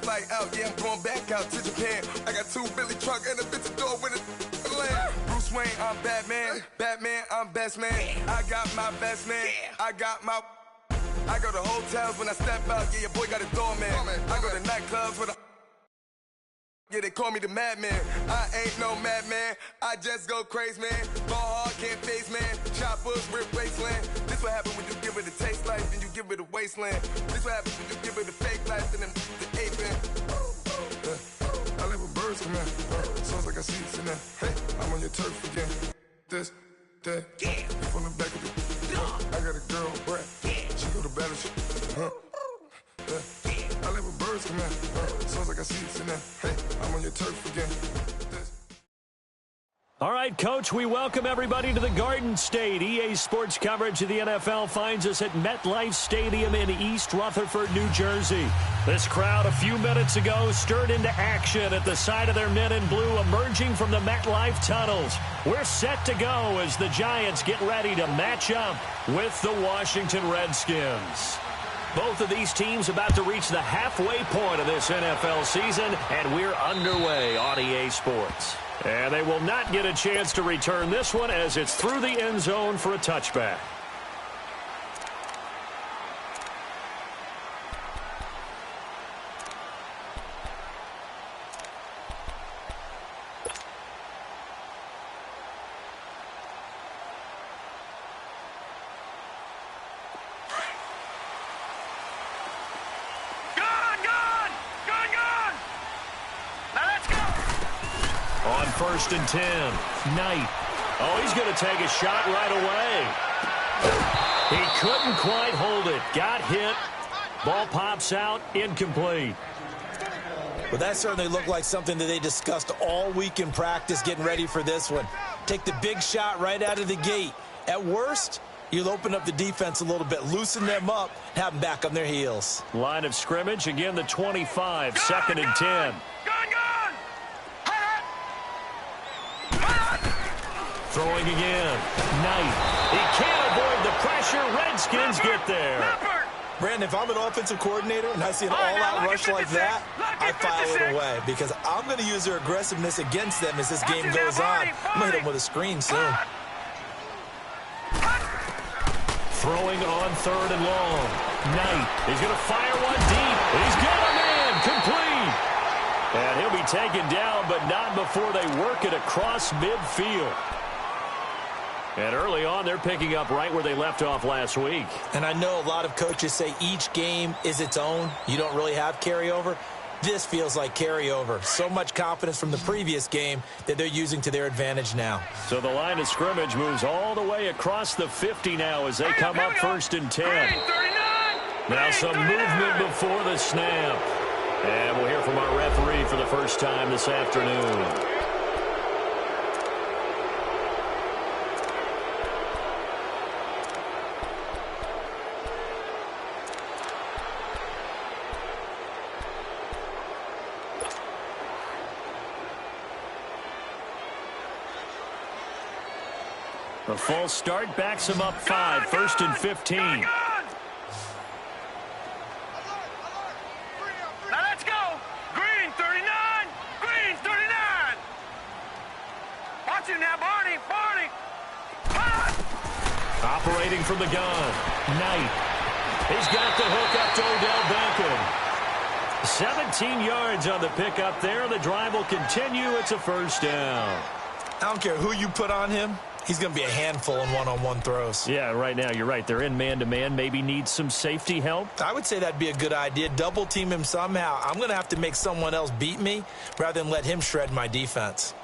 flight out, yeah, I'm going back out to Japan. I got 2 Billy truck and a bitch door with a land. Bruce Wayne, I'm Batman. Batman, I'm best man. I got my best man. I got my... I go to hotels when I step out, yeah, your boy got a doorman. I go to nightclubs with a... Yeah, they call me the madman. I ain't no madman. I just go crazy, man. Ball hard, can't face, man. Choppers, rip wasteland. This what happens when you give it a taste life and you give it a wasteland. This what happens when you give it a fake life and then the aping. I live with birds come in. Sounds like I see it in there. Hey, I'm on your turf again. This, that, from the back of the... I got a girl, Brad. She go to battleship. I live with birds come in. Sounds like I see it in there. Hey, I'm on your turf again. All right, Coach, we welcome everybody to the Garden State. EA Sports coverage of the NFL finds us at MetLife Stadium in East Rutherford, New Jersey. This crowd a few minutes ago stirred into action at the side of their men in blue emerging from the MetLife tunnels. We're set to go as the Giants get ready to match up with the Washington Redskins. Both of these teams about to reach the halfway point of this NFL season, and we're underway on EA Sports. And they will not get a chance to return this one as it's through the end zone for a touchback. On 1st and 10, Knight. Oh, he's going to take a shot right away. He couldn't quite hold it. Got hit. Ball pops out. Incomplete. Well, that certainly looked like something that they discussed all week in practice getting ready for this one. Take the big shot right out of the gate. At worst, you'll open up the defense a little bit, loosen them up, have them back on their heels. Line of scrimmage, again the 25, 2nd and 10. Throwing again. Knight. He can't avoid the pressure. Redskins get there. Brandon, if I'm an offensive coordinator and I see an all-out rush like that, I file it away because I'm going to use their aggressiveness against them as this game goes on. I'm going to hit them with a screen soon. Throwing on 3rd and long. Knight is going to fire one deep. He's got a man. Complete. And he'll be taken down, but not before they work it across midfield. And early on, they're picking up right where they left off last week. And I know a lot of coaches say each game is its own. You don't really have carryover. This feels like carryover. So much confidence from the previous game that they're using to their advantage now. So the line of scrimmage moves all the way across the 50 now as they come up 1st and 10. Now some movement before the snap. And we'll hear from our referee for the first time this afternoon. The false start backs him up 5, 1st and 15. Now let's go. Green 39. Green 39. Watch him now, Barney. Barney. Operating from the gun. Knight. He's got the hook up to Odell Beckham. 17 yards on the pickup there. The drive will continue. It's a 1st down. I don't care who you put on him. He's going to be a handful in one-on-one throws. Yeah, right now, you're right. They're in man-to-man. Maybe needs some safety help. I would say that'd be a good idea. Double team him somehow. I'm going to have to make someone else beat me rather than let him shred my defense.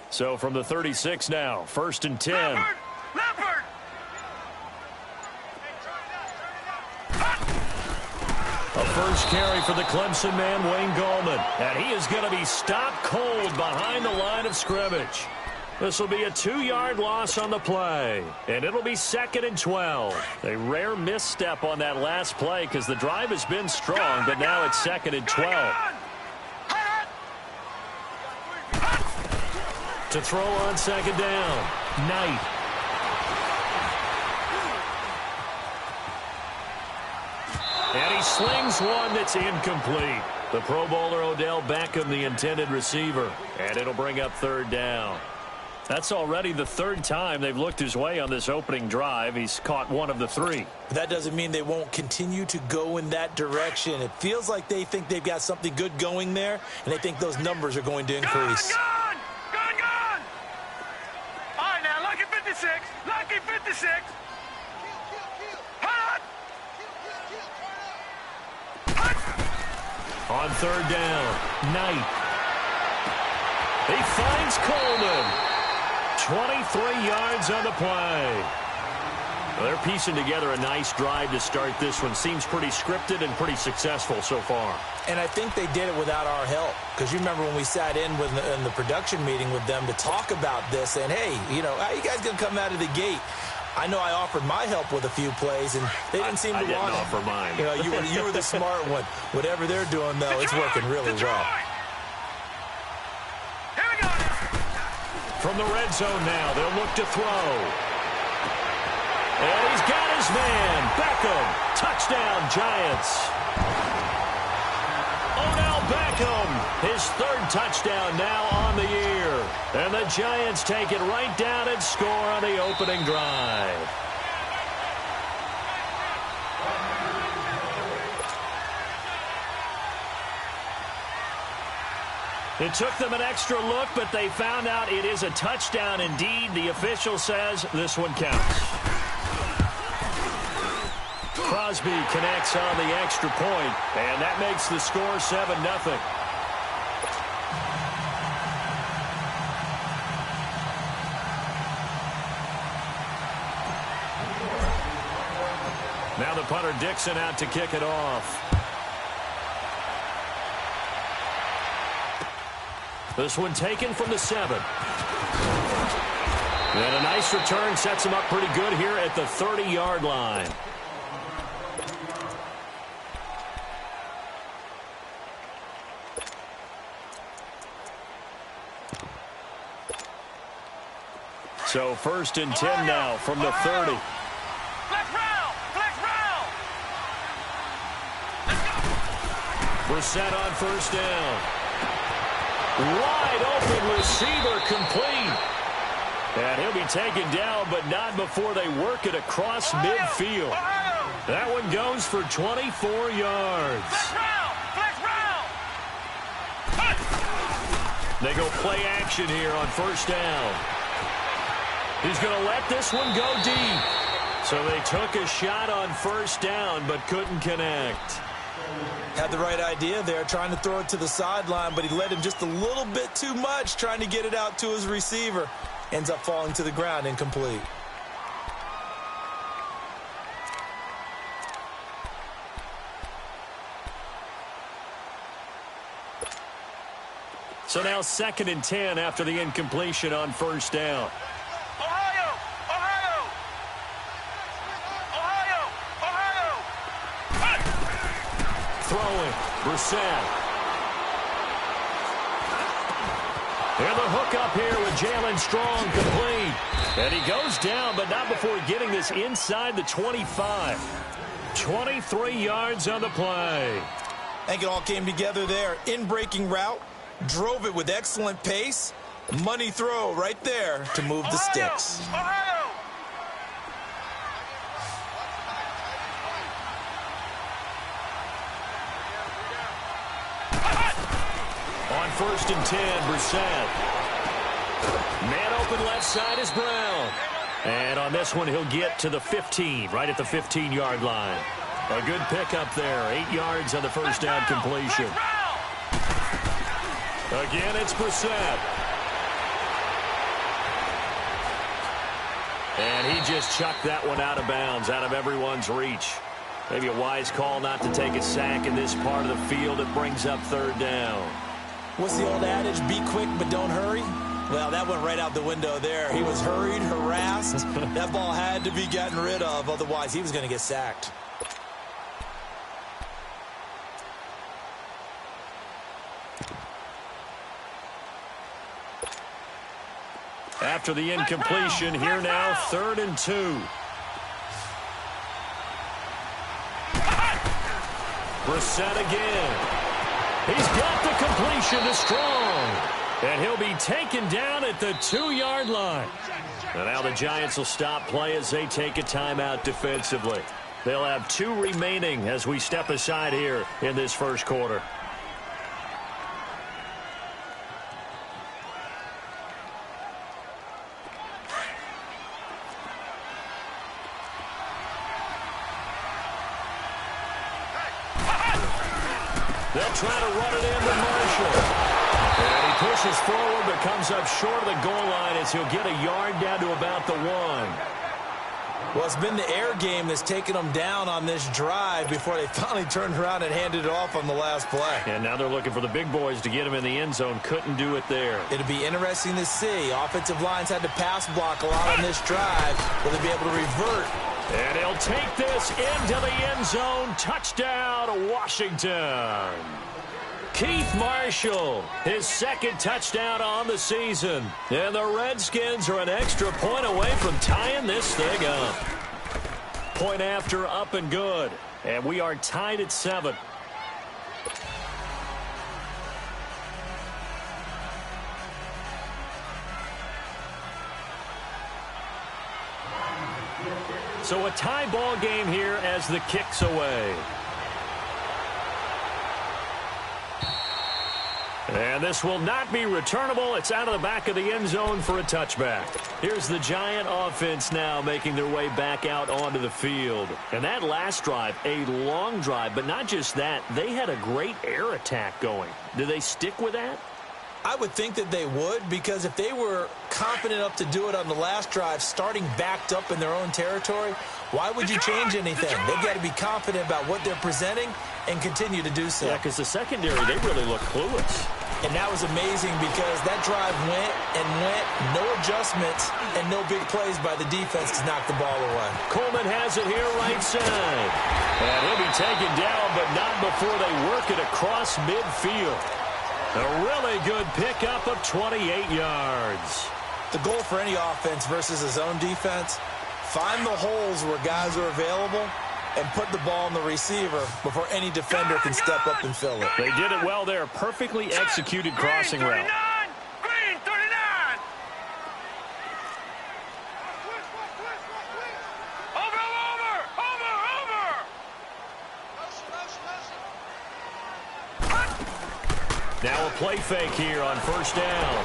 So from the 36 now, 1st and 10. Leopard. A first carry for the Clemson man, Wayne Gallman. And he is going to be stopped cold behind the line of scrimmage. This will be a 2-yard loss on the play. And it'll be 2nd and 12. A rare misstep on that last play because the drive has been strong, but now it's 2nd and 12. To throw on second down, Knight. And he slings one that's incomplete. The Pro Bowler Odell Beckham, the intended receiver. And it'll bring up third down. That's already the third time they've looked his way on this opening drive. He's caught one of the three. But that doesn't mean they won't continue to go in that direction. It feels like they think they've got something good going there, and they think those numbers are going to increase. Gone! All right, now, lucky 56. Lucky 56. Hut! On third down, Knight. He finds Coleman. 23 yards on the play. Well, they're piecing together a nice drive to start this one. Seems pretty scripted and pretty successful so far. And I think they did it without our help. Because you remember when we sat in the production meeting with them to talk about this, and hey, you know, how you guys going to come out of the gate? I know I offered my help with a few plays, and they didn't seem to want it. I didn't offer mine. You know, you were the smart one. Whatever they're doing, though, it's working really well. Here we go. From the red zone now, they'll look to throw. And he's got his man, Beckham. Touchdown, Giants. Odell Beckham, his third touchdown now on the year. And the Giants take it right down and score on the opening drive. It took them an extra look, but they found out it is a touchdown indeed. The official says this one counts. Crosby connects on the extra point, and that makes the score 7-0. Now the punter Dixon out to kick it off. This one taken from the 7. And a nice return sets him up pretty good here at the 30-yard line. So 1st and 10 now from the 30. Flex round! Brissett on 1st down. Wide open receiver complete. And he'll be taken down, but not before they work it across midfield. That one goes for 24 yards. They go play action here on 1st down. He's going to let this one go deep. So they took a shot on 1st down, but couldn't connect. Had the right idea there, trying to throw it to the sideline, but he led him just a little bit too much, trying to get it out to his receiver. Ends up falling to the ground, incomplete. So now 2nd and 10 after the incompletion on 1st down. Throwing, Brissett. And the hook up here with Jalen Strong complete. And he goes down, but not before getting this inside the 25. 23 yards on the play. I think it all came together there. In-breaking route, drove it with excellent pace. Money throw right there to move the sticks. On 1st and 10, Brissett. Man open left side is Brown. And on this one, he'll get to the 15, right at the 15-yard line. A good pickup there, 8 yards on the 1st down completion. Again, it's Brissett. And he just chucked that one out of bounds, out of everyone's reach. Maybe a wise call not to take a sack in this part of the field. It brings up 3rd down. What's the old adage? Be quick, but don't hurry. Well, that went right out the window there. He was hurried, harassed. That ball had to be gotten rid of. Otherwise, he was going to get sacked. After the incompletion, here now, 3rd and 2. Brissett again. He's got the completion to Strong. And he'll be taken down at the 2-yard line. And now the Giants will stop play as they take a timeout defensively. They'll have 2 remaining as we step aside here in this first quarter. They'll try to run it into Marshall. And he pushes forward but comes up short of the goal line as he'll get a yard down to about the 1. Well, it's been the air game that's taken them down on this drive before they finally turned around and handed it off on the last play. And now they're looking for the big boys to get him in the end zone. Couldn't do it there. It'll be interesting to see. Offensive lines had to pass block a lot on this drive. Will they be able to revert? And he'll take this into the end zone. Touchdown, Washington. Keith Marshall, his 2nd touchdown on the season. And the Redskins are an extra point away from tying this thing up. Point after, up and good. And we are tied at 7. So a tie ball game here as the kick's away. And this will not be returnable. It's out of the back of the end zone for a touchback. Here's the Giant offense now making their way back out onto the field. And that last drive, a long drive, but not just that. They had a great air attack going. Do they stick with that? I would think that they would, because if they were confident enough to do it on the last drive, starting backed up in their own territory, why would you change anything? They've got to be confident about what they're presenting and continue to do so. Yeah, because the secondary, they really look clueless. And that was amazing because that drive went and went, no adjustments, and no big plays by the defense to knock the ball away. Coleman has it here right side. And he'll be taken down, but not before they work it across midfield. A really good pickup of 28 yards. The goal for any offense versus his own defense, find the holes where guys are available and put the ball on the receiver before any defender can step up and fill it. They did it well there. Perfectly executed crossing route. Green 39. Now a play fake here on 1st down.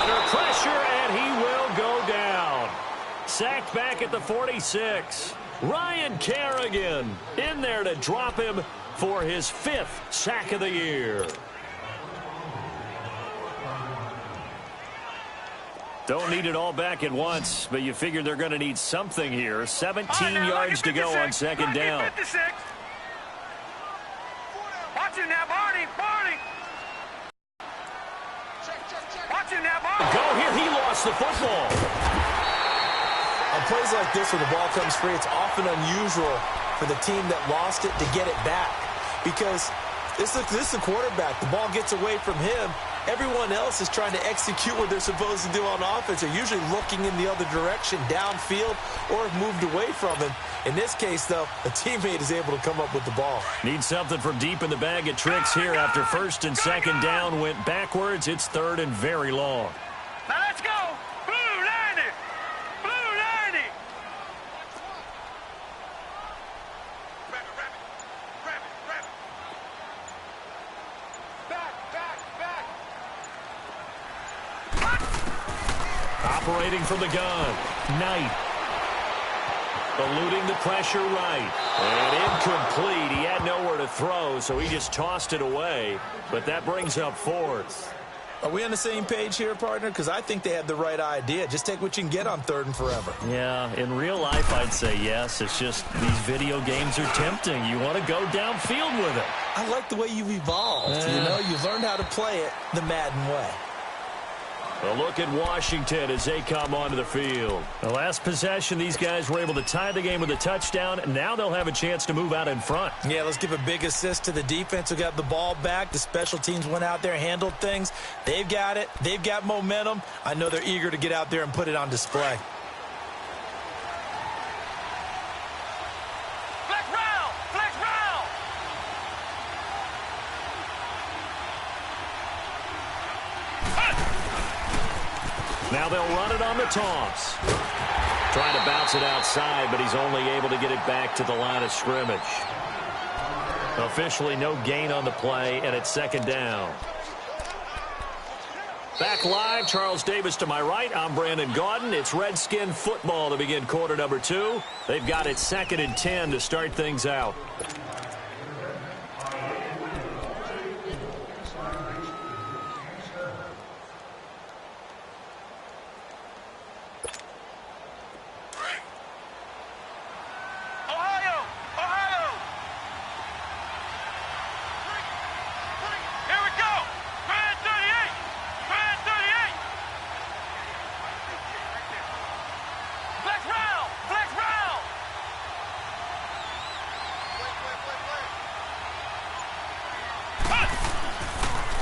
Under pressure, and he will go down. Sacked back at the 46. Ryan Kerrigan in there to drop him for his 5th sack of the year. Don't need it all back at once, but you figure they're going to need something here. 17 yards to go on 2nd down. Watch him now, Barney. Watch him now, Barney. Go here. He lost the football. On plays like this where the ball comes free, it's often unusual for the team that lost it to get it back. Because this is a quarterback. The ball gets away from him. Everyone else is trying to execute what they're supposed to do on offense. They're usually looking in the other direction, downfield, or have moved away from him. In this case, though, a teammate is able to come up with the ball. Need something from deep in the bag of tricks here after 1st and 2nd down went backwards. It's 3rd and very long. Now let's go. Blue 90. Blue 90. Operating from the gun. Knight. Eluding the pressure right. And incomplete. He had nowhere to throw, so he just tossed it away. But that brings up 4th. Are we on the same page here, partner? Because I think they had the right idea. Just take what you can get on 3rd and forever. Yeah, in real life, I'd say yes. It's just these video games are tempting. You want to go downfield with it. I like the way you've evolved. You know, you've learned how to play it the Madden way. A look at Washington as they come onto the field. The last possession, these guys were able to tie the game with a touchdown, and now they'll have a chance to move out in front. Yeah, let's give a big assist to the defense who got the ball back. The special teams went out there, handled things. They've got it. They've got momentum. I know they're eager to get out there and put it on display. Now they'll run it on the toss. Trying to bounce it outside, but he's only able to get it back to the line of scrimmage. Officially no gain on the play, and it's second down. Back live, Charles Davis to my right. I'm Brandon Gaudin. It's Redskin football to begin quarter number 2. They've got it 2nd and 10 to start things out.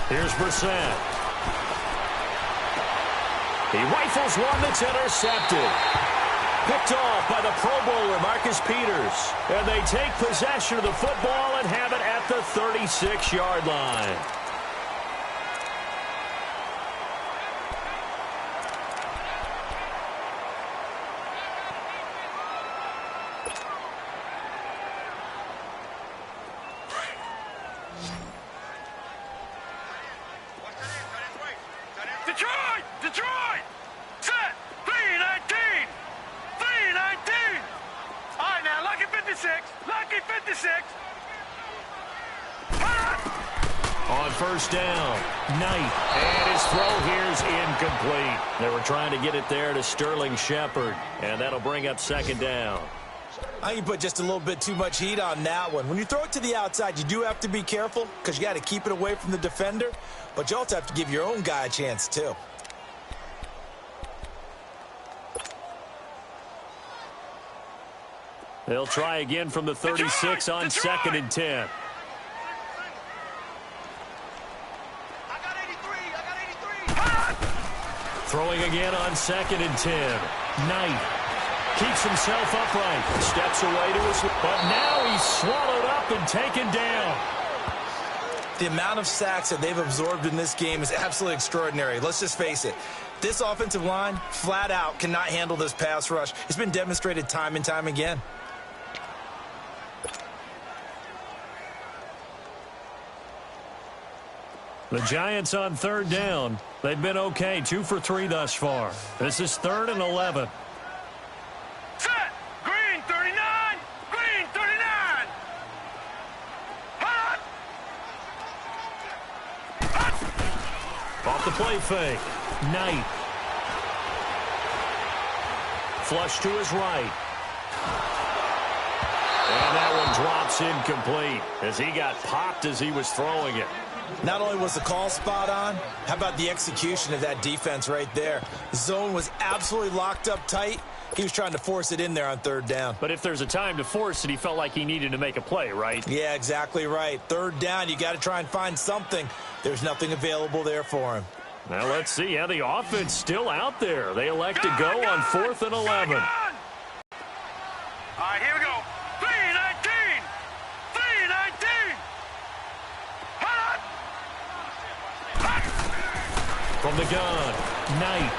Here's Brissett. He rifles one that's intercepted. Picked off by the Pro Bowler, Marcus Peters. And they take possession of the football and have it at the 36-yard line. Detroit! Set! 3-19! 3-19! All right, now, lucky 56. Lucky 56. On first down, Knight. And his throw here's incomplete. They were trying to get it there to Sterling Shepard. And that'll bring up second down. I think you put just a little bit too much heat on that one. When you throw it to the outside, you do have to be careful because you got to keep it away from the defender. But you also have to give your own guy a chance, too. They'll try again from the 36 on 2nd and 10. Throwing again on 2nd and 10. Knight keeps himself upright. Steps away to his... But now he's swallowed up and taken down. The amount of sacks that they've absorbed in this game is absolutely extraordinary. Let's just face it. This offensive line, flat out, cannot handle this pass rush. It's been demonstrated time and time again. The Giants on 3rd down. They've been okay, 2 for 3 thus far. This is 3rd and 11. Set! Green 39! Green 39! Hot! Hot! Off the play fake. Knight. Flush to his right. And that one drops incomplete as he got popped as he was throwing it. Not only was the call spot on, how about the execution of that defense right there? The zone was absolutely locked up tight. He was trying to force it in there on 3rd down. But if there's a time to force it, he felt like he needed to make a play, right? Yeah, exactly right. 3rd down, you got to try and find something. There's nothing available there for him. Now let's see how the offense still out there. They elect to go on 4th and 11. All right, here we go. 3-19! 3-19! Hot! Hot! From the gun, Knight.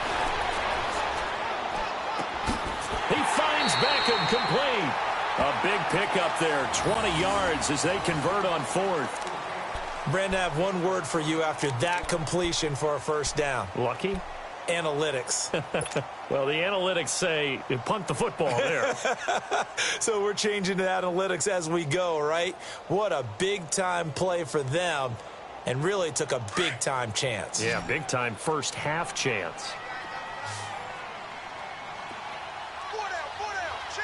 He finds Beckham complete. A big pickup there, 20 yards as they convert on 4th. Brandon, I have one word for you after that completion for a 1st down. Lucky? Analytics. Well, the analytics say punt the football there. So we're changing to analytics as we go, right? What a big-time play for them, and really took a big-time chance. Yeah, big-time first half chance.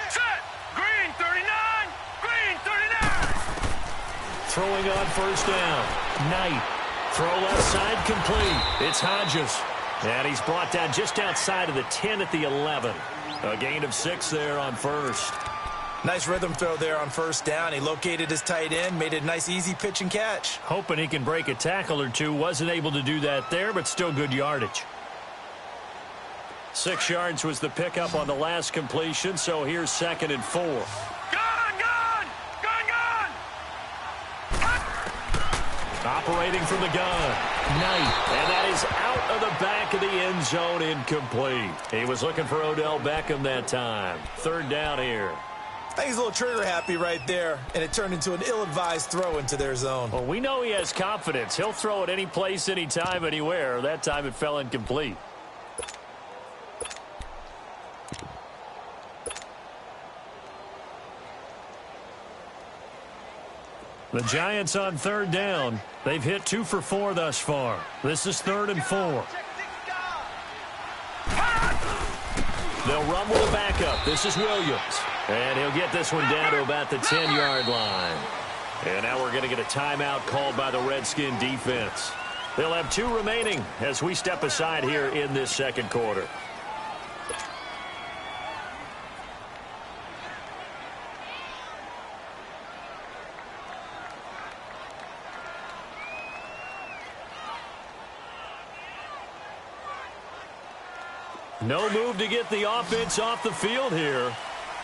Set! Green 39! Green 39! Throwing on 1st down. Knight. Throw left side complete. It's Hodges. And he's brought down just outside of the 10 at the 11. A gain of 6 there on first. Nice rhythm throw there on first down. He located his tight end, made it a nice, easy pitch and catch. Hoping he can break a tackle or two. Wasn't able to do that there, but still good yardage. 6 yards was the pickup on the last completion, so here's 2nd and 4. Operating from the gun. Knight. And that is out of the back of the end zone, incomplete. He was looking for Odell Beckham that time. 3rd down here. I think he's a little trigger happy right there, and it turned into an ill-advised throw into their zone. Well, we know he has confidence. He'll throw it any place, anytime, anywhere. That time it fell incomplete. The Giants on 3rd down. They've hit 2 for 4 thus far. This is 3rd and 4. They'll run with a backup. This is Williams. And he'll get this one down to about the 10-yard line. And now we're going to get a timeout called by the Redskin defense. They'll have 2 remaining as we step aside here in this 2nd quarter. No move to get the offense off the field here.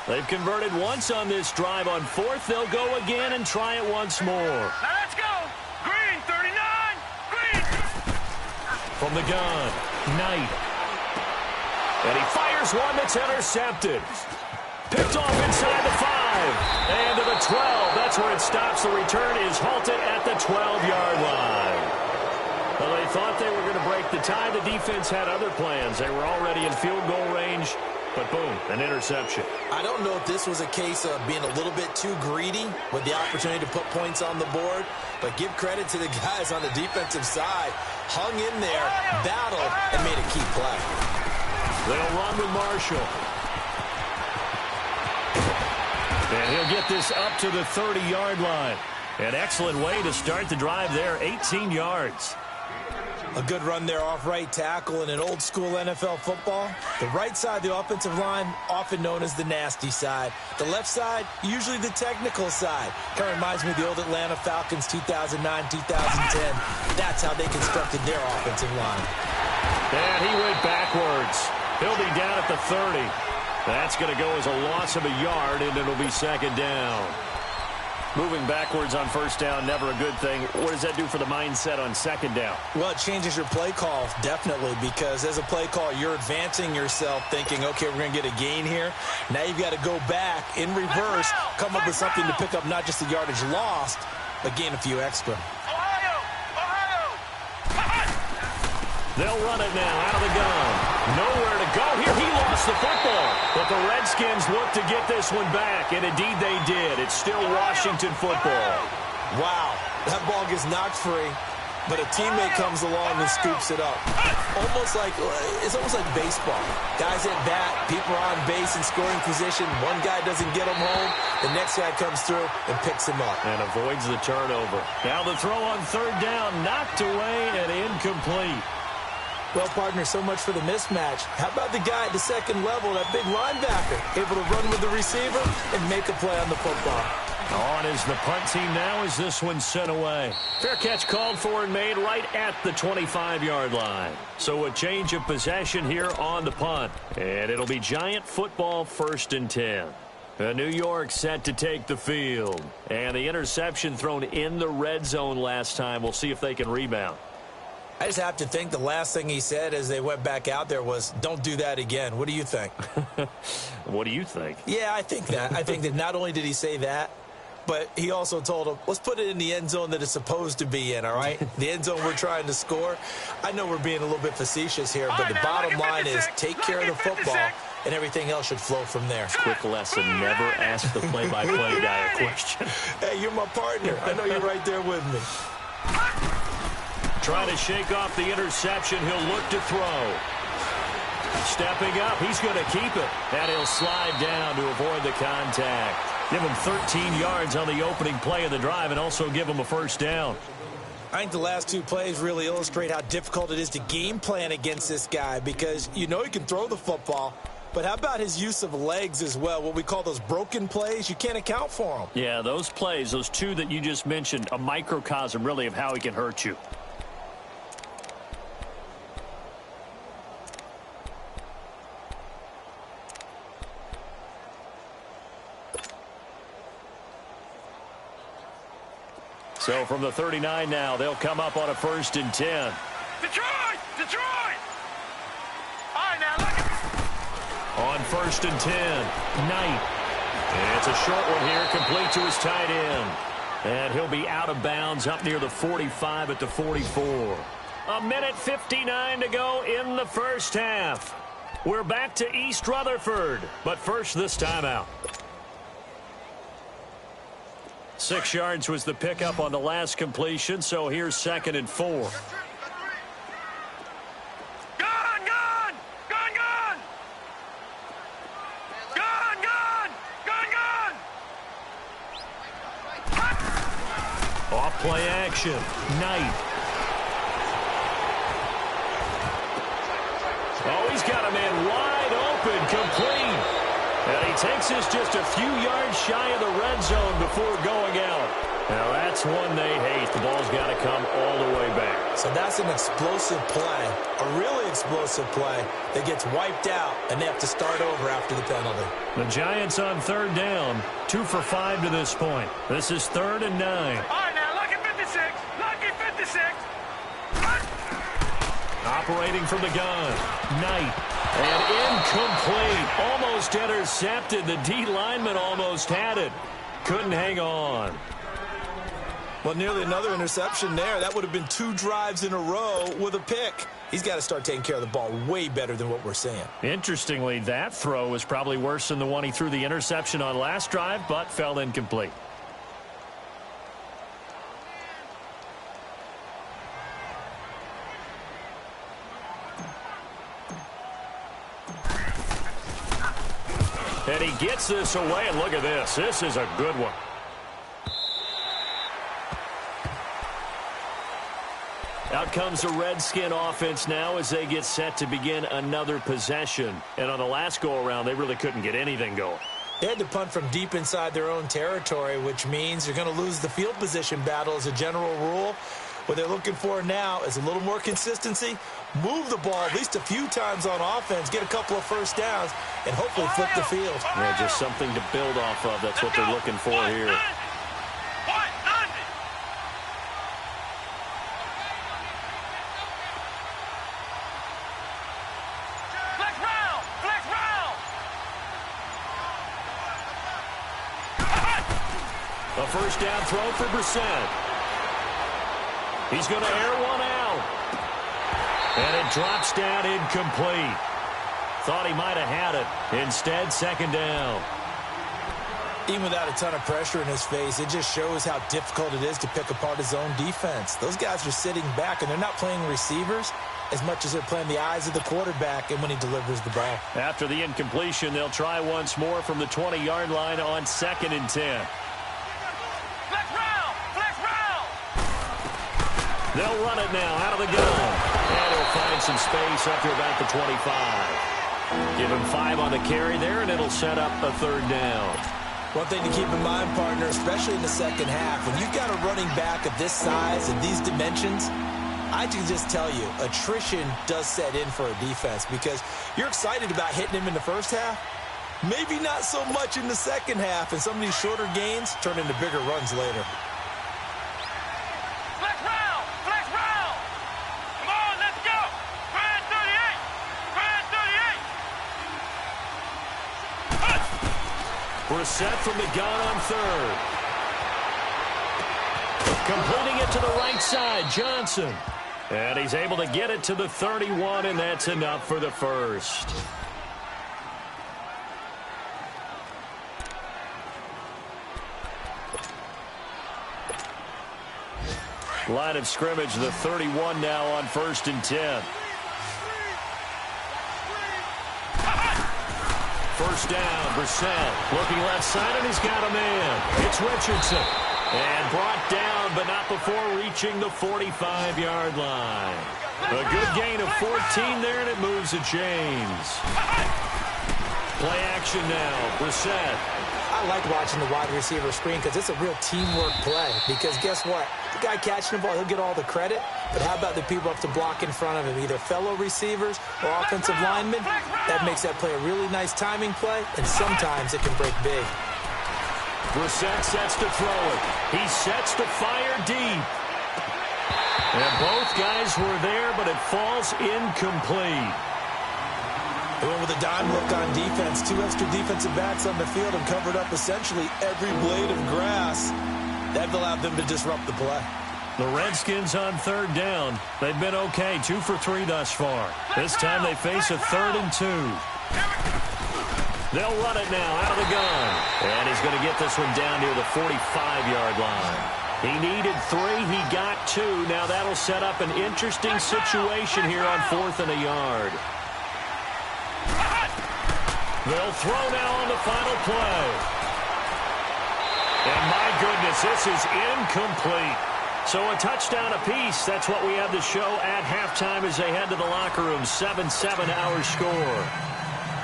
They've converted once on this drive. On 4th, they'll go again and try it once more. Now let's go. Green, 39. Green. From the gun, Knight. And he fires one that's intercepted. Picked off inside the 5. And to the 12. That's where it stops. The return is halted at the 12-yard line. Well, they thought they were going to break the tie. The defense had other plans. They were already in field goal range, but boom, an interception. I don't know if this was a case of being a little bit too greedy with the opportunity to put points on the board, but give credit to the guys on the defensive side. Hung in there, battled, and made a key play. They'll run with Marshall. And he'll get this up to the 30-yard line. An excellent way to start the drive there, 18 yards. A good run there off right tackle in an old-school NFL football. The right side of the offensive line, often known as the nasty side. The left side, usually the technical side. Kind of reminds me of the old Atlanta Falcons 2009-2010. That's how they constructed their offensive line. And he went backwards. He'll be down at the 30. That's going to go as a loss of a yard, and it'll be 2nd down. Moving backwards on 1st down, never a good thing. What does that do for the mindset on 2nd down? Well, it changes your play call, definitely, because as a play call, you're advancing yourself thinking, okay, we're going to get a gain here. Now you've got to go back in reverse, come up with something to pick up not just the yardage lost, but gain a few extra. They'll run it now out of the gun. Nowhere to go here. He lost the football. But the Redskins look to get this one back, and indeed they did. It's still Washington football. Wow, that ball gets knocked free, but a teammate comes along and scoops it up. It's almost like baseball. Guys at bat, people are on base in scoring position. One guy doesn't get him home. The next guy comes through and picks him up. And avoids the turnover. Now the throw on 3rd down, knocked away and incomplete. Well, partner, so much for the mismatch. How about the guy at the 2nd level, that big linebacker, able to run with the receiver and make a play on the football? On is the punt team now as this one's sent away. Fair catch called for and made right at the 25-yard line. So a change of possession here on the punt. And it'll be Giant football 1st and 10. New York set to take the field. And the interception thrown in the red zone last time. We'll see if they can rebound. I just have to think the last thing he said as they went back out there was, don't do that again. What do you think? What do you think? Yeah, I think that. I think that not only did he say that, but he also told him, let's put it in the end zone that it's supposed to be in, all right? The end zone we're trying to score. I know we're being a little bit facetious here, but the bottom line is take care of the football, and everything else should flow from there. Quick lesson, never ask the play-by-play guy a question. Hey, you're my partner. I know you're right there with me. Trying to shake off the interception. He'll look to throw. Stepping up. He's going to keep it. And he'll slide down to avoid the contact. Give him 13 yards on the opening play of the drive and also give him a 1st down. I think the last two plays really illustrate how difficult it is to game plan against this guy because you know he can throw the football, but how about his use of legs as well? What we call those broken plays, you can't account for them. Yeah, those plays, those two that you just mentioned, a microcosm really of how he can hurt you. So from the 39 now, they'll come up on a 1st and 10. Detroit! Detroit! All right, now look at On 1st and 10, Knight. It's a short one here, complete to his tight end. And he'll be out of bounds up near the 45 at the 44. A minute 59 to go in the first half. We're back to East Rutherford, but first this timeout. 6 yards was the pickup on the last completion, so here's 2nd and 4. Gun! Gun! Gun! Gun! Gun! Gun! Gun! Gun! Off play action. Knight. Oh, he's got a man wide open, complete. And he takes this just a few yards shy of the red zone before going out. Now, that's one they hate. The ball's got to come all the way back. So that's an explosive play, a really explosive play that gets wiped out, and they have to start over after the penalty. The Giants on 3rd down, 2 for 5 to this point. This is 3rd and 9. All right, now lucky 56. Lucky 56. Operating from the gun. Knight. And incomplete. Almost intercepted. The D lineman almost had it. Couldn't hang on. Well, nearly another interception there. That would have been 2 drives in a row with a pick. He's got to start taking care of the ball way better than what we're seeing. Interestingly, that throw was probably worse than the one he threw the interception on last drive, but fell incomplete. And he gets this away, and look at this. This is a good one. Out comes the Redskin offense now as they get set to begin another possession. And on the last go-around, they really couldn't get anything going. They had to punt from deep inside their own territory, which means you're going to lose the field position battle as a general rule. What they're looking for now is a little more consistency, move the ball at least a few times on offense, get a couple of first downs, and hopefully flip the field. Yeah, just something to build off of. That's what they're looking for here. Flex round! Flex round! A first down throw for Brissett. He's going to air one out. And it drops down incomplete. Thought he might have had it. Instead, 2nd down. Even without a ton of pressure in his face, it just shows how difficult it is to pick apart his own defense. Those guys are sitting back, and they're not playing receivers as much as they're playing the eyes of the quarterback and when he delivers the ball. After the incompletion, they'll try once more from the 20-yard line on 2nd and 10. They'll run it now out of the gun. And he'll find some space up to about the 25. Give him 5 on the carry there, and it'll set up a 3rd down. One thing to keep in mind, partner, especially in the second half, when you've got a running back of this size and these dimensions, I can just tell you, attrition does set in for a defense because you're excited about hitting him in the first half. Maybe not so much in the second half, and some of these shorter gains turn into bigger runs later. Brissett from the gun on 3rd. Completing it to the right side, Johnson. And he's able to get it to the 31, and that's enough for the first. Line of scrimmage, the 31 now on 1st and 10. First down, Brissett looking left side, and he's got a man. It's Richardson. And brought down, but not before reaching the 45-yard line. A good gain of 14 there, and it moves the chains. Play action now. Brissett. I like watching the wide receiver screen because it's a real teamwork play. Because guess what? The guy catching the ball, he'll get all the credit. But how about the people up to block in front of him, either fellow receivers or offensive linemen? That makes that play a really nice timing play, and sometimes it can break big. Brissett sets to throw it. He sets to fire deep. And both guys were there, but it falls incomplete. They went with a dime look on defense. 2 extra defensive backs on the field and covered up essentially every blade of grass. That allowed them to disrupt the play. The Redskins on third down. They've been okay, 2 for 3 thus far. This time they face a 3rd and 2. They'll run it now out of the gun. And he's going to get this one down near the 45-yard line. He needed 3. He got 2. Now that'll set up an interesting situation here on 4th and a yard. They'll throw now on the final play. And my goodness, this is incomplete. So a touchdown apiece. That's what we have to show at halftime as they head to the locker room. 7-7 our score.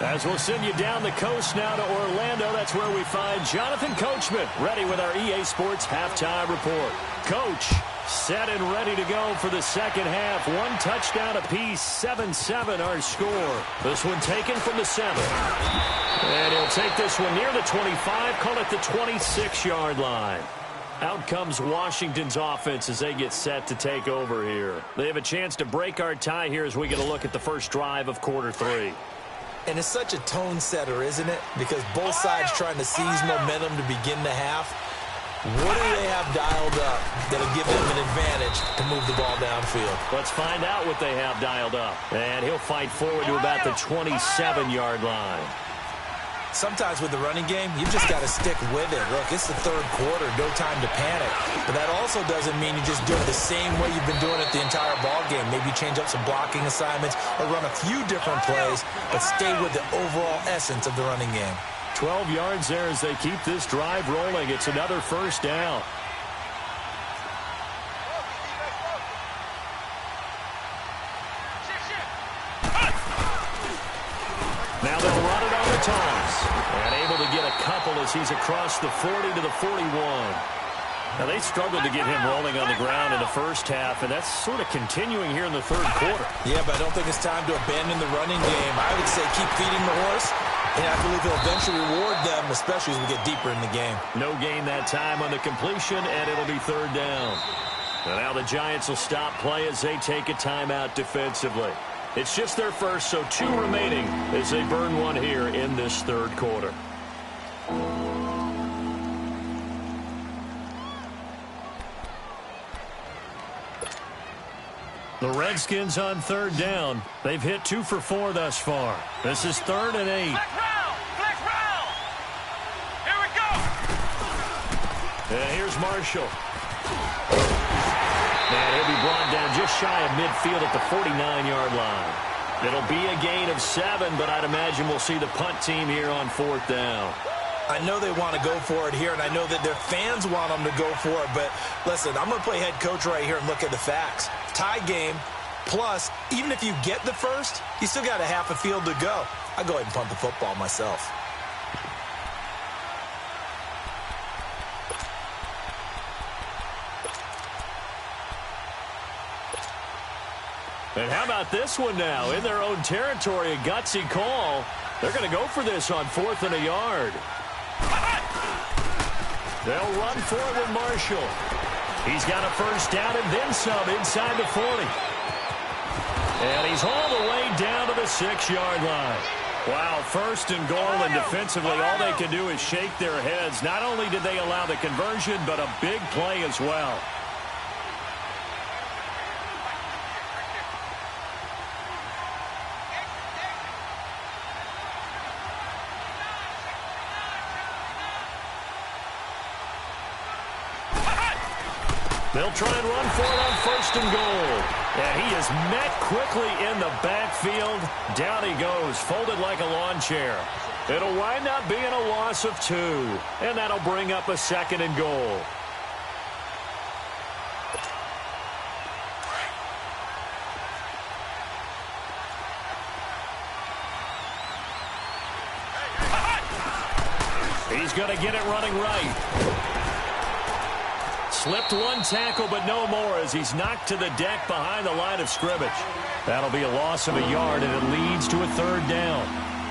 As we'll send you down the coast now to Orlando, that's where we find Jonathan Coachman, ready with our EA Sports halftime report. Coach, set and ready to go for the second half. 1 touchdown apiece, 7-7 our score. This one taken from the 7. And he'll take this one near the 25, call it the 26-yard line. Out comes Washington's offense as they get set to take over here. They have a chance to break our tie here as we get a look at the first drive of quarter 3. And it's such a tone setter, isn't it? Because both sides trying to seize momentum to begin the half. What do they have dialed up that'll give them an advantage to move the ball downfield? Let's find out what they have dialed up. And he'll fight forward to about the 27-yard line. Sometimes with the running game, you've just got to stick with it. Look, it's the 3rd quarter, no time to panic. But that also doesn't mean you just do it the same way you've been doing it the entire ball game. Maybe change up some blocking assignments or run a few different plays, but stay with the overall essence of the running game. 12 yards there as they keep this drive rolling. It's another first down. Now they'll run it on the toss. And able to get a couple as he's across the 40 to the 41. Now they struggled to get him rolling on the ground in the first half, and that's sort of continuing here in the 3rd quarter. Yeah, but I don't think it's time to abandon the running game. I would say keep feeding the horse, and I believe he'll eventually reward them, especially as we get deeper in the game. No gain that time on the completion, and it'll be 3rd down. And now the Giants will stop play as they take a timeout defensively. It's just their first, so 2 remaining as they burn 1 here in this 3rd quarter. The Redskins on 3rd down. They've hit 2 for 4 thus far. This is 3rd and 8. Flex round. Here we go. And here's Marshall. And he'll be brought down just shy of midfield at the 49-yard line. It'll be a gain of 7, but I'd imagine we'll see the punt team here on 4th down. I know they want to go for it here, and I know that their fans want them to go for it. But listen, I'm going to play head coach right here and look at the facts. Tie game, plus, even if you get the first, you still got a half a field to go. I'll go ahead and punt the football myself. And how about this one now? In their own territory, a gutsy call. They're going to go for this on 4th and a yard. They'll run for it with Marshall. He's got a first down and then some inside the 40. And he's all the way down to the 6-yard line. Wow, 1st and goal, and defensively all they can do is shake their heads. Not only did they allow the conversion, but a big play as well. They'll try and run for it on 1st and goal. And he is met quickly in the backfield. Down he goes, folded like a lawn chair. It'll wind up being a loss of 2. And that'll bring up a 2nd and goal. He's going to get it running right. Slipped one tackle, but no more as he's knocked to the deck behind the line of scrimmage. That'll be a loss of a yard, and it leads to a third down.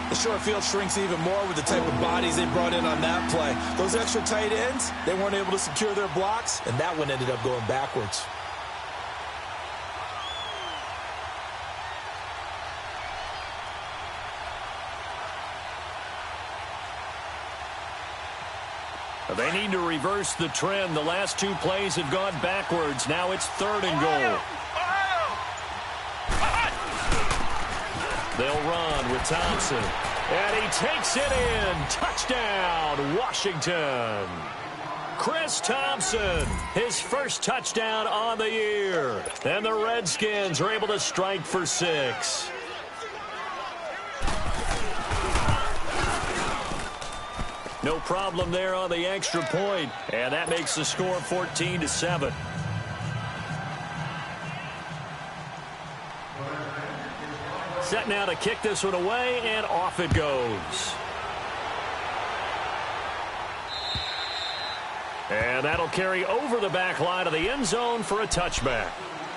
The short field shrinks even more with the type of bodies they brought in on that play. Those extra tight ends, they weren't able to secure their blocks, and that one ended up going backwards. They need to reverse the trend. The last two plays have gone backwards. Now it's third and goal. They'll run with Thompson. And he takes it in. Touchdown, Washington. Chris Thompson, his first touchdown on the year. And the Redskins are able to strike for 6. No problem there on the extra point, and that makes the score 14-7. Set now to kick this one away, and off it goes. And that'll carry over the back line of the end zone for a touchback.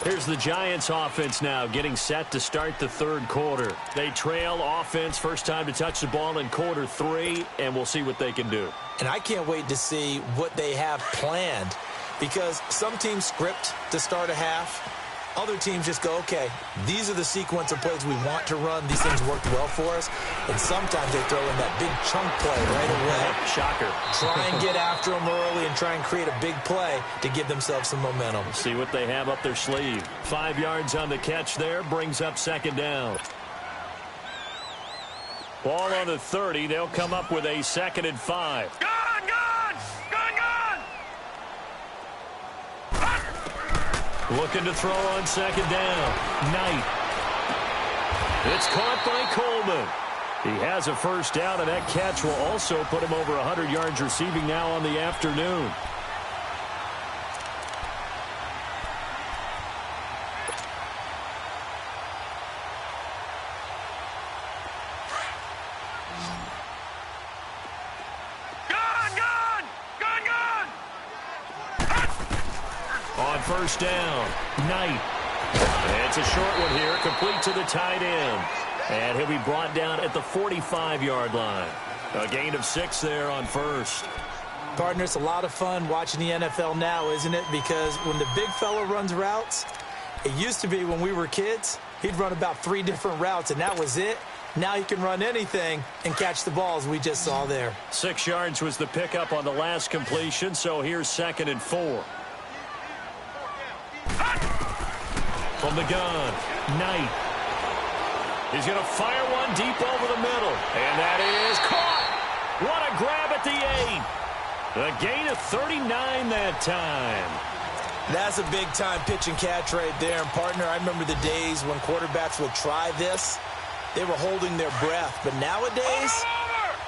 Here's the Giants offense now getting set to start the third quarter. They trail offense first time to touch the ball in quarter 3, and we'll see what they can do. And I can't wait to see what they have planned, because some teams script to start a half. Other teams just go, okay, these are the sequence of plays we want to run. These things worked well for us. And sometimes they throw in that big chunk play right away. Shocker. Try and get after them early and try and create a big play to give themselves some momentum. See what they have up their sleeve. 5 yards on the catch there, brings up second down. Ball on the 30. They'll come up with a 2nd and 5. Looking to throw on second down. Knight. It's caught by Coleman. He has a first down, and that catch will also put him over 100 yards receiving now on the afternoon. First down. Knight. It's a short one here, complete to the tight end. And he'll be brought down at the 45-yard line. A gain of 6 there on first. Partner, it's a lot of fun watching the NFL now, isn't it? Because when the big fella runs routes, it used to be when we were kids, he'd run about 3 different routes, and that was it. Now he can run anything and catch the balls we just saw there. 6 yards was the pickup on the last completion, so here's 2nd and 4. From the gun, Knight. He's going to fire one deep over the middle. And that is caught. What a grab at the 8. The gain of 39 that time. That's a big-time pitch and catch right there. And, partner, I remember the days when quarterbacks would try this. They were holding their breath. But nowadays,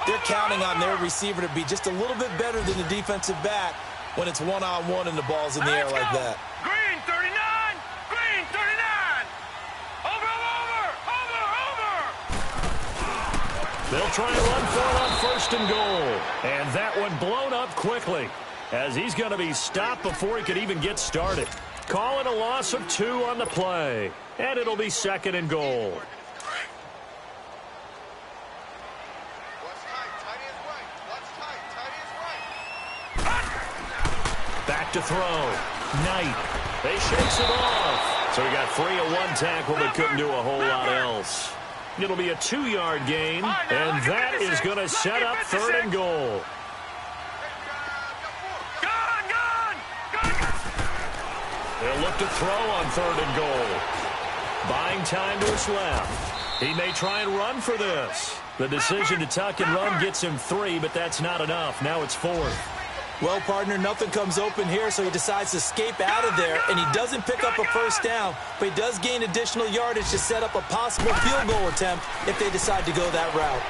they're counting on their receiver to be just a little bit better than the defensive back when it's one-on-one and the ball's in the air like that. Green 39! Green 39! Over! They'll try and run for it on first and goal. And that one blown up quickly as he's going to be stopped before he could even get started. Call it a loss of 2 on the play. And it'll be 2nd and goal. Back to throw. Knight. They shakes it off. So he got free of one tackle but couldn't do a whole lot else. It'll be a 2-yard gain, and that is going to set up 3rd and goal. They'll look to throw on 3rd and goal. Buying time to his left. He may try and run for this. The decision to tuck and run gets him 3, but that's not enough. Now it's 4th. Well, partner, nothing comes open here, so he decides to escape out of there, and he doesn't pick up a first down, but he does gain additional yardage to set up a possible field goal attempt if they decide to go that route.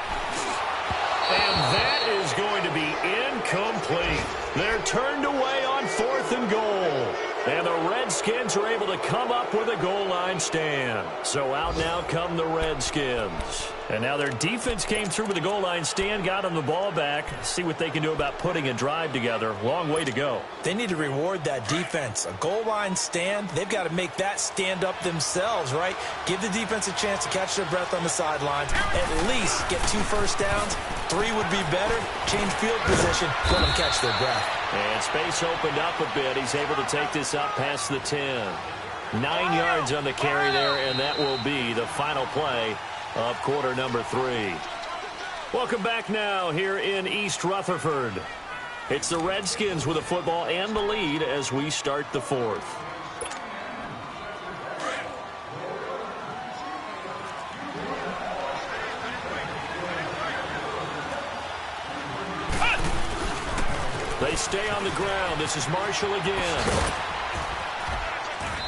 And that is going to be incomplete. They're turned away on 4th and goal. And the Redskins are able to come up with a goal line stand. So out now come the Redskins. And now their defense came through with the goal line stand, got them the ball back. See what they can do about putting a drive together. Long way to go. They need to reward that defense. A goal line stand, they've got to make that stand up themselves, right? Give the defense a chance to catch their breath on the sidelines. At least get 2 first downs. 3 would be better. Change field position. Let them catch their breath. And space opened up a bit. He's able to take this up past the 10. 9 yards on the carry there, and that will be the final play of quarter number 3. Welcome back now here in East Rutherford. It's the Redskins with the football and the lead as we start the 4th. They stay on the ground. This is Marshall again.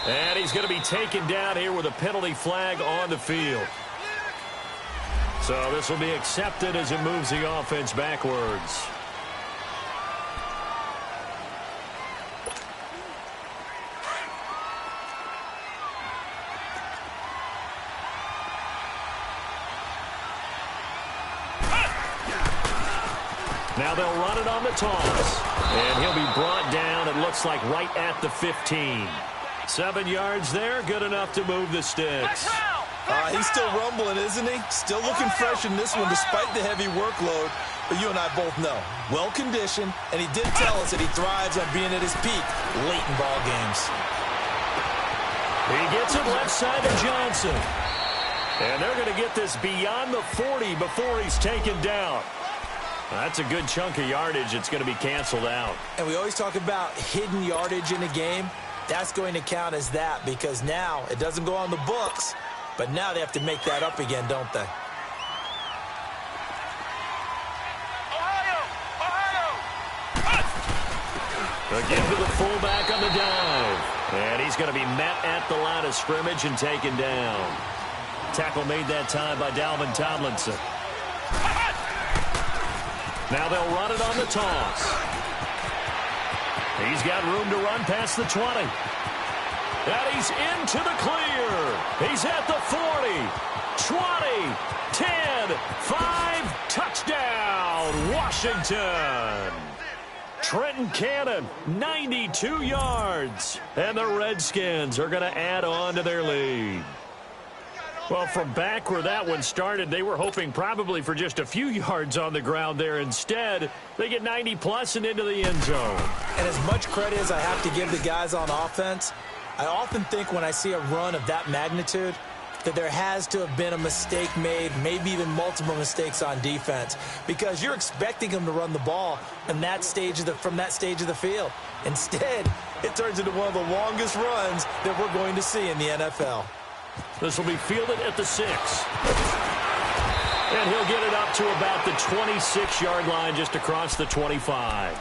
And he's going to be taken down here with a penalty flag on the field. So this will be accepted as it moves the offense backwards. Now they'll run it on the toss. And he'll be brought down, it looks like, right at the 15. 7 yards there, good enough to move the sticks. He's still rumbling, isn't he? Still looking fresh in this one despite the heavy workload. But you and I both know, well-conditioned, and he did tell us that he thrives on being at his peak late in ball games. He gets it left side to Johnson. And they're going to get this beyond the 40 before he's taken down. That's a good chunk of yardage. It's going to be canceled out. And we always talk about hidden yardage in a game. That's going to count as that because now it doesn't go on the books, but now they have to make that up again, don't they? Again to the fullback on the dive. And he's going to be met at the line of scrimmage and taken down. Tackle made that time by Dalvin Tomlinson. Now they'll run it on the toss. He's got room to run past the 20. And he's into the clear. He's at the 40, 20, 10, 5, touchdown, Washington. Trenton Cannon, 92 yards. And the Redskins are going to add on to their lead. Well, from back where that one started, they were hoping probably for just a few yards on the ground there. Instead, they get 90-plus and into the end zone. And as much credit as I have to give the guys on offense, I often think when I see a run of that magnitude that there has to have been a mistake made, maybe even multiple mistakes on defense, because you're expecting them to run the ball from that stage of the field. Instead, it turns into one of the longest runs that we're going to see in the NFL. This will be fielded at the 6. And he'll get it up to about the 26-yard line just across the 25.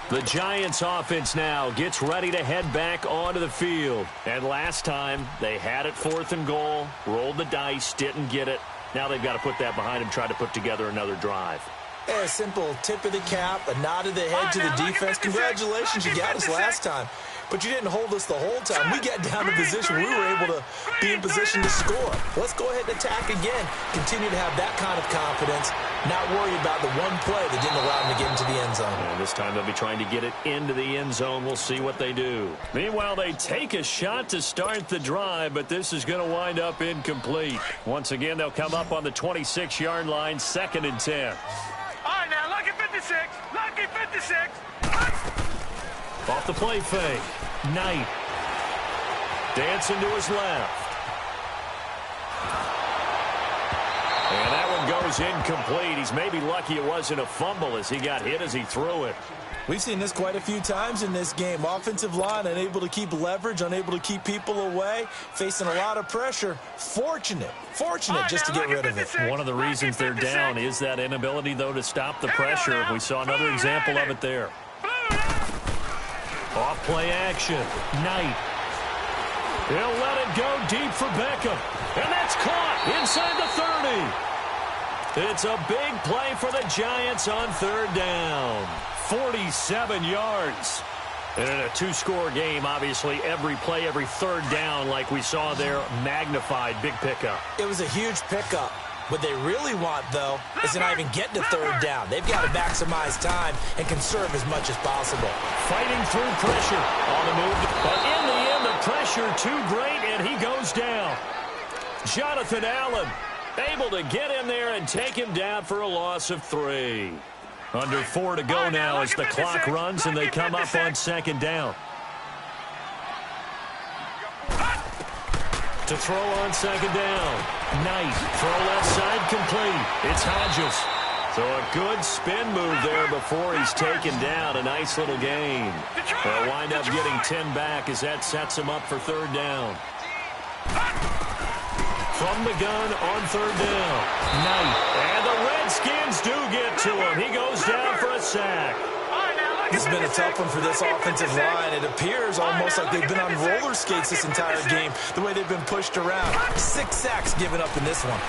The Giants offense now gets ready to head back onto the field. And last time, they had it 4th and goal, rolled the dice, didn't get it. Now they've got to put that behind them, try to put together another drive. A simple tip of the cap, a nod of the head to the defense. Congratulations, you got us last time. But you didn't hold us the whole time. We got down to position where we were able to be in position to score. Let's go ahead and attack again. Continue to have that kind of confidence. Not worry about the one play that didn't allow them to get into the end zone. And this time they'll be trying to get it into the end zone. We'll see what they do. Meanwhile, they take a shot to start the drive, but this is going to wind up incomplete. Once again, they'll come up on the 26-yard line, 2nd and 10. All right, now, lucky 56. Lucky 56. Off the play fake. Knight. Dancing to his left. And that one goes incomplete. He's maybe lucky it wasn't a fumble as he got hit as he threw it. We've seen this quite a few times in this game. Offensive line unable to keep leverage, unable to keep people away, facing a lot of pressure. Fortunate just to get rid of it. One of the reasons they're down is that inability, though, to stop the pressure. We saw another example of it there. Off play action. Knight. He'll let it go deep for Beckham. And that's caught inside the 30. It's a big play for the Giants on 3rd down. 47 yards. And in a 2-score game, obviously, every play, every 3rd down, like we saw there, magnified. Big pickup. It was a huge pickup. What they really want, though, is to not even get to third down. They've got to maximize time and conserve as much as possible. Fighting through pressure on the move. But in the end, the pressure too great, and he goes down. Jonathan Allen able to get in there and take him down for a loss of 3. Under 4 to go now as the clock runs and they come up on second down. To throw on second down. Knight, throw left side complete. It's Hodges. So a good spin move there before he's taken down. A nice little gain. They'll wind up getting 10 back as that sets him up for third down. From the gun on third down. Knight. And the Redskins do get to him. He goes down for a sack. This has been a tough one for this offensive line. It appears almost like they've been on roller skates this entire game, the way they've been pushed around. 6 sacks given up in this one.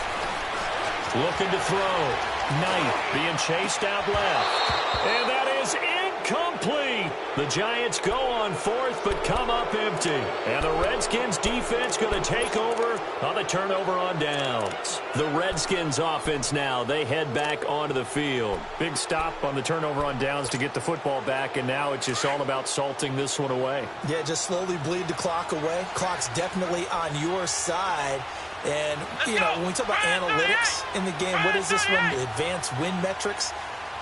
Looking to throw. Knight being chased out left. And that is incomplete. The Giants go on 4th but come up empty. And the Redskins defense going to take over on the turnover on downs. The Redskins offense now, they head back onto the field. Big stop on the turnover on downs to get the football back, and now it's just all about salting this one away. Yeah, just slowly bleed the clock away. Clock's definitely on your side. And, you know, when we talk about analytics in the game, what is this one? Advanced win metrics?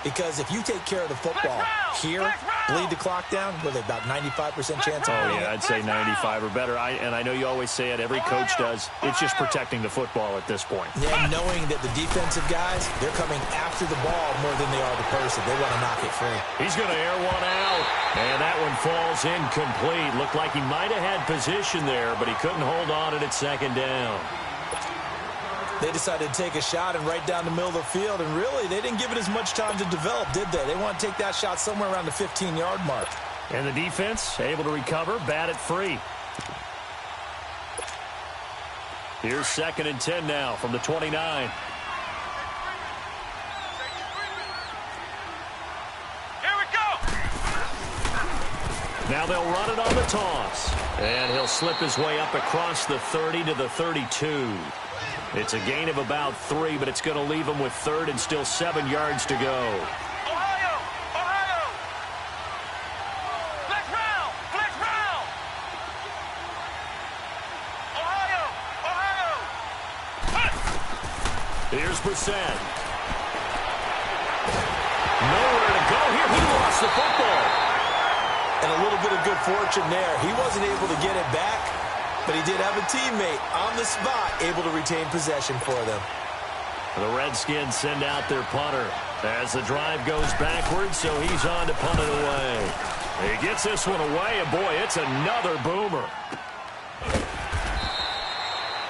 Because if you take care of the football here, bleed the clock down, with about 95% chance of winning. Oh, yeah, I'd say 95 or better. And I know you always say it, every coach does. It's just protecting the football at this point. Yeah, knowing that the defensive guys, they're coming after the ball more than they are the person. They want to knock it free. He's going to air one out. And that one falls incomplete. Looked like he might have had position there, but he couldn't hold on it at second down. They decided to take a shot and right down the middle of the field, and really, they didn't give it as much time to develop, did they? They want to take that shot somewhere around the 15-yard mark. And the defense able to recover, bat it free. Here's 2nd and 10 now from the 29. Here we go. Now they'll run it on the toss. And he'll slip his way up across the 30 to the 32. It's a gain of about 3, but it's going to leave him with 3rd and still 7 yards to go. Ohio! Ohio! Flex round! Flex round! Ohio! Ohio! Here's Brissett. Nowhere to go here. He lost the football. And a little bit of good fortune there. He wasn't able to get it back, but he did have a teammate on the spot able to retain possession for them. The Redskins send out their punter as the drive goes backwards, so he's on to punt it away. He gets this one away, and boy, it's another boomer.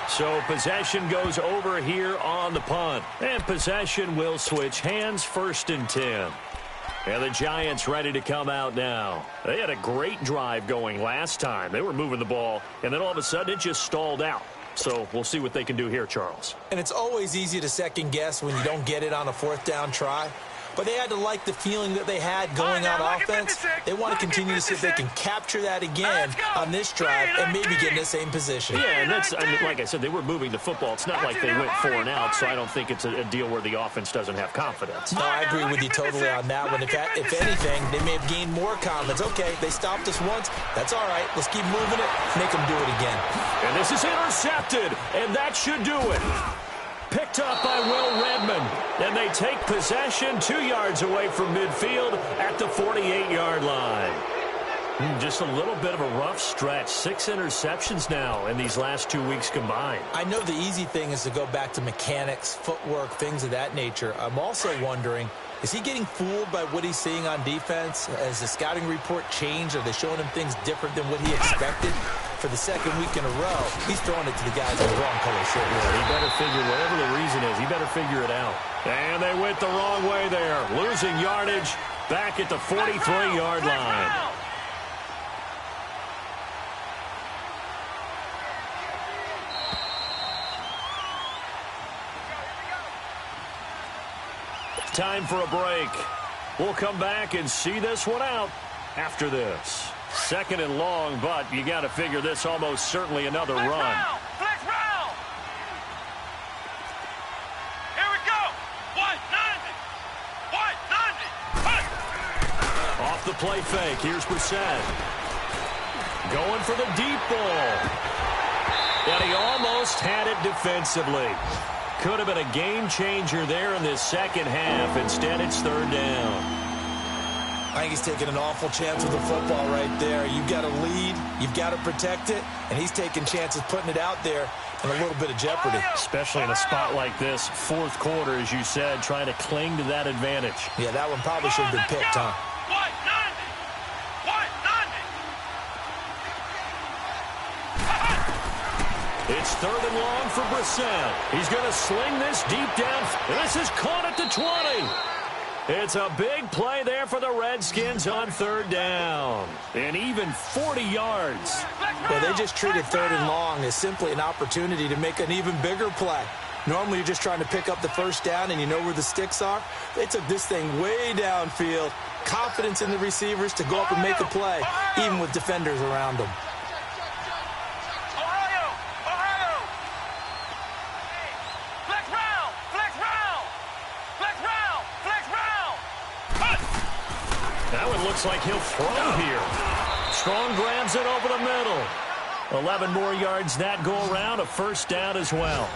So possession goes over here on the punt. And possession will switch hands, 1st and 10. And the Giants ready to come out now. They had a great drive going last time. They were moving the ball, and then all of a sudden it just stalled out. So we'll see what they can do here, Charles. And it's always easy to second guess when you don't get it on a 4th down try. But they had to like the feeling that they had going on offense. They want to continue to see if they can capture that again on this drive and maybe get in the same position. Yeah, and that's, I mean, like I said, they were moving the football. It's not like they went 4 and out, so I don't think it's a deal where the offense doesn't have confidence. No, I agree with you totally on that one. If anything, they may have gained more confidence. Okay, they stopped us once. That's all right. Let's keep moving it. Make them do it again. And this is intercepted, and that should do it. Picked up by Will Redmond. And they take possession 2 yards away from midfield at the 48-yard line. Just a little bit of a rough stretch. 6 interceptions now in these last 2 weeks combined. I know the easy thing is to go back to mechanics, footwork, things of that nature. I'm also wondering, is he getting fooled by what he's seeing on defense? Has the scouting report changed? Are they showing him things different than what he expected? For the 2nd week in a row, he's throwing it to the guys in the wrong color shirt. Yeah, he better figure, whatever the reason is, he better figure it out. And they went the wrong way there. Losing yardage back at the 43-yard line. Time for a break. We'll come back and see this one out after this. 2nd and long, but you got to figure this almost certainly another run. Flex round! off the play fake. Here's Brissett. Going for the deep ball. And he almost had it defensively. Could have been a game changer there in this second half. Instead, it's third down. I think he's taking an awful chance with the football right there. You've got to lead, you've got to protect it, and he's taking chances putting it out there in a little bit of jeopardy. Especially in a spot like this, fourth quarter, as you said, trying to cling to that advantage. Yeah, that one probably should have been picked, huh? It's third and long for Brissett. He's going to sling this deep down. This is caught at the 20. It's a big play there for the Redskins on third down. And even 40 yards. Well, they just treated third and long as simply an opportunity to make an even bigger play. Normally, you're just trying to pick up the first down and you know where the sticks are. They took this thing way downfield. Confidence in the receivers to go up and make a play, even with defenders around them. Looks like he'll throw here. Strong grabs it over the middle. 11 more yards that go around. A first down as well.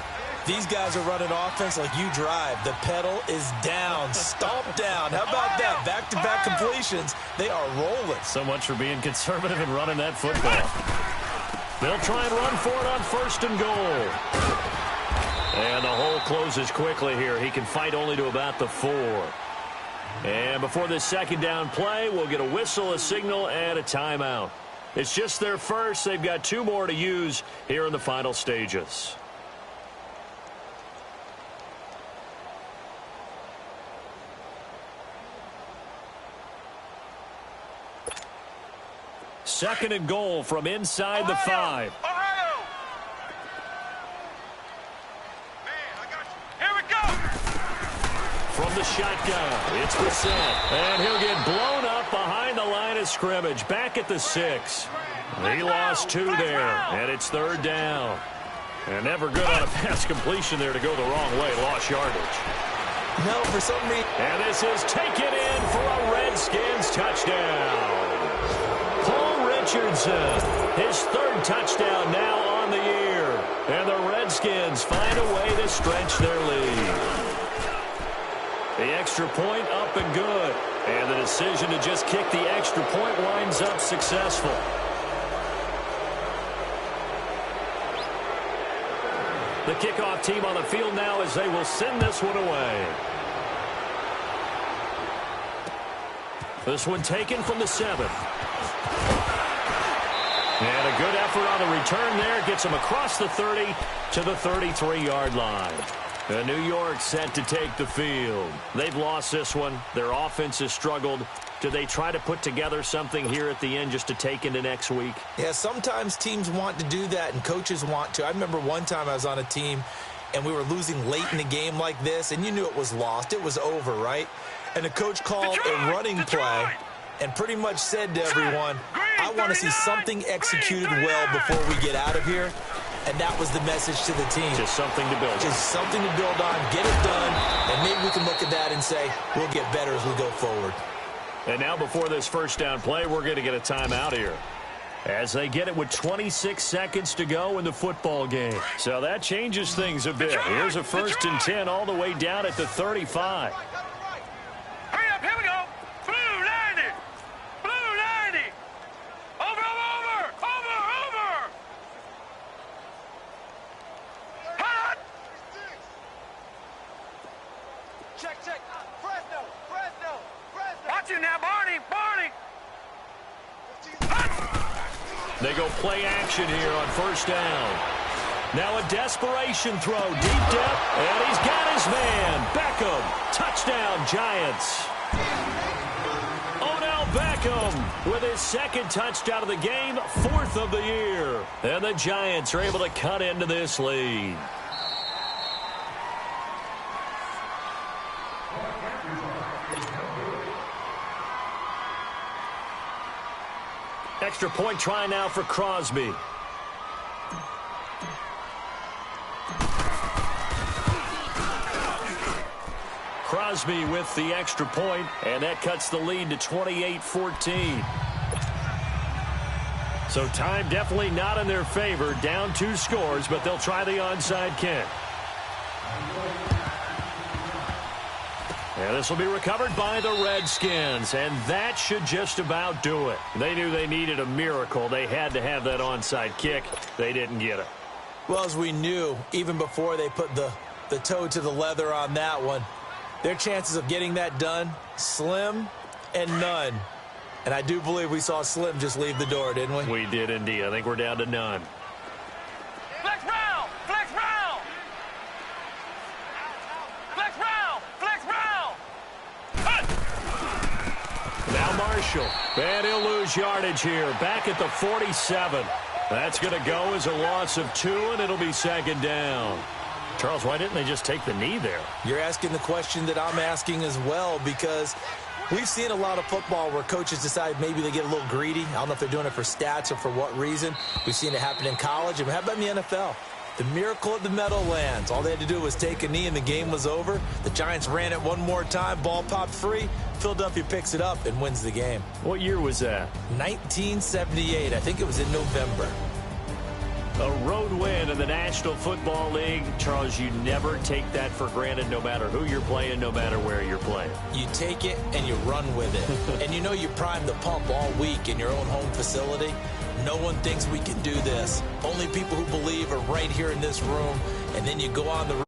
These guys are running offense like you drive. The pedal is down. Stomp down. How about that? Back-to-back completions. They are rolling. So much for being conservative and running that football. They'll try and run for it on first and goal. And the hole closes quickly here. He can fight only to about the 4. And before this second down play, we'll get a whistle, a signal, and a timeout. It's just their first. They've got 2 more to use here in the final stages. Second and goal from inside the 5. From the shotgun, it's Brissett. And he'll get blown up behind the line of scrimmage. Back at the 6. He lost 2 there, and it's third down. And never good on a pass completion there to go the wrong way. Lost yardage. No, for some reason. And this is taken in for a Redskins touchdown. Paul Richardson, his 3rd touchdown now on the year. And the Redskins find a way to stretch their lead. The extra point up and good. And the decision to just kick the extra point winds up successful. The kickoff team on the field now as they will send this one away. This one taken from the 7. And a good effort on the return there. Gets him across the 30 to the 33-yard line. New York set to take the field. They've lost this one. Their offense has struggled. Do they try to put together something here at the end just to take into next week? Yeah, sometimes teams want to do that and coaches want to. I remember one time I was on a team and we were losing late in the game like this, and you knew it was lost. It was over, right? And the coach called a running play and pretty much said to everyone, I want to see something executed well before we get out of here. And that was the message to the team. Just something to build on. Just something to build on, get it done, and maybe we can look at that and say, we'll get better as we go forward. And now before this first down play, we're going to get a timeout here. As they get it with 26 seconds to go in the football game. So that changes things a bit. Here's a 1st and 10 all the way down at the 35. Hurry up, here we go. Blue 90. Blue 90. Over. Hot. Check. Fresno. Watch you now, Barney. They go play action here on first down. Now a desperation throw, deep depth, and he's got his man. Beckham, touchdown Giants. Odell Beckham with his 2nd touchdown of the game, 4th of the year. And the Giants are able to cut into this lead. Extra point try now for Crosby. Crosby with the extra point, and that cuts the lead to 28-14. So time definitely not in their favor. Down 2 scores, but they'll try the onside kick. And this will be recovered by the Redskins, and that should just about do it. They knew they needed a miracle. They had to have that onside kick. They didn't get it. Well, as we knew, even before they put the toe to the leather on that one, their chances of getting that done, slim and none. And I do believe we saw Slim just leave the door, didn't we? We did indeed. I think we're down to none. Flex round! Flex round! Flex round! Flex round! Now Marshall. And he'll lose yardage here. Back at the 47. That's going to go as a loss of 2, and it'll be 2nd down. Charles, why didn't they just take the knee there? You're asking the question that I'm asking as well, because we've seen a lot of football where coaches decide maybe they get a little greedy. I don't know if they're doing it for stats or for what reason. We've seen it happen in college. And how about in the NFL? The miracle at the Meadowlands. All they had to do was take a knee and the game was over. The Giants ran it one more time. Ball popped free. Philadelphia picks it up and wins the game. What year was that? 1978. I think it was in November. A road win in the National Football League. Charles, you never take that for granted, no matter who you're playing, no matter where you're playing. You take it and you run with it. And you know you prime the pump all week in your own home facility. No one thinks we can do this. Only people who believe are right here in this room. And then you go on the